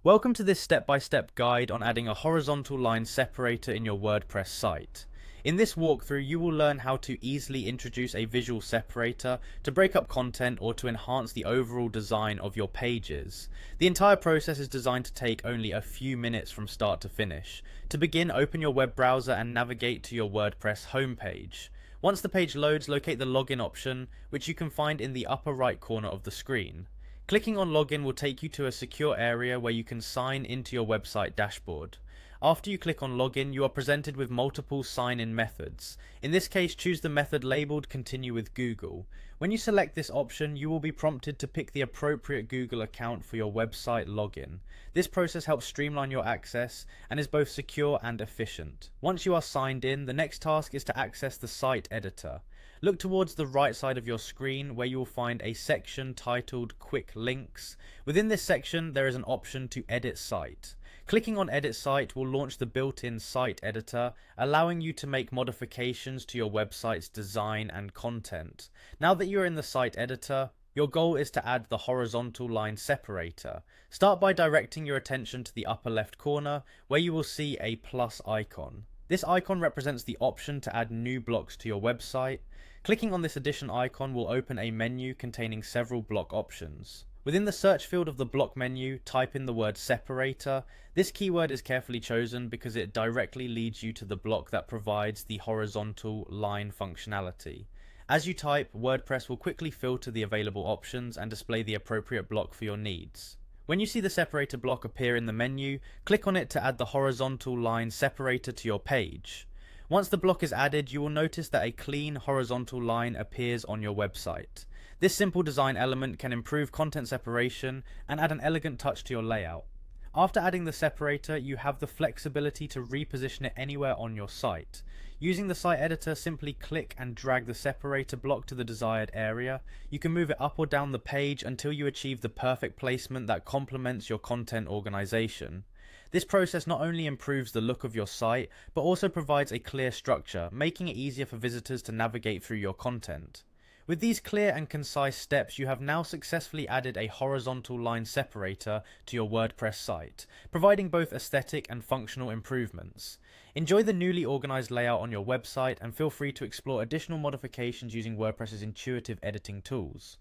Welcome to this step-by-step guide on adding a horizontal line separator in your WordPress site. In this walkthrough, you will learn how to easily introduce a visual separator to break up content or to enhance the overall design of your pages. The entire process is designed to take only a few minutes from start to finish. To begin, open your web browser and navigate to your WordPress homepage. Once the page loads, locate the login option, which you can find in the upper right corner of the screen. Clicking on login will take you to a secure area where you can sign into your website dashboard. After you click on login, you are presented with multiple sign-in methods. In this case, choose the method labeled Continue with Google. When you select this option, you will be prompted to pick the appropriate Google account for your website login. This process helps streamline your access and is both secure and efficient. Once you are signed in, the next task is to access the site editor. Look towards the right side of your screen where you will find a section titled Quick Links. Within this section, there is an option to edit site. Clicking on Edit Site will launch the built-in site editor, allowing you to make modifications to your website's design and content. Now that you're in the site editor, your goal is to add the horizontal line separator. Start by directing your attention to the upper left corner where you will see a plus icon. This icon represents the option to add new blocks to your website. Clicking on this addition icon will open a menu containing several block options. Within the search field of the block menu, type in the word separator. This keyword is carefully chosen because it directly leads you to the block that provides the horizontal line functionality. As you type, WordPress will quickly filter the available options and display the appropriate block for your needs. When you see the separator block appear in the menu, click on it to add the horizontal line separator to your page. Once the block is added, you will notice that a clean horizontal line appears on your website. This simple design element can improve content separation and add an elegant touch to your layout. After adding the separator, you have the flexibility to reposition it anywhere on your site. Using the site editor, simply click and drag the separator block to the desired area. You can move it up or down the page until you achieve the perfect placement that complements your content organization. This process not only improves the look of your site, but also provides a clear structure, making it easier for visitors to navigate through your content. With these clear and concise steps, you have now successfully added a horizontal line separator to your WordPress site, providing both aesthetic and functional improvements. Enjoy the newly organized layout on your website and feel free to explore additional modifications using WordPress's intuitive editing tools.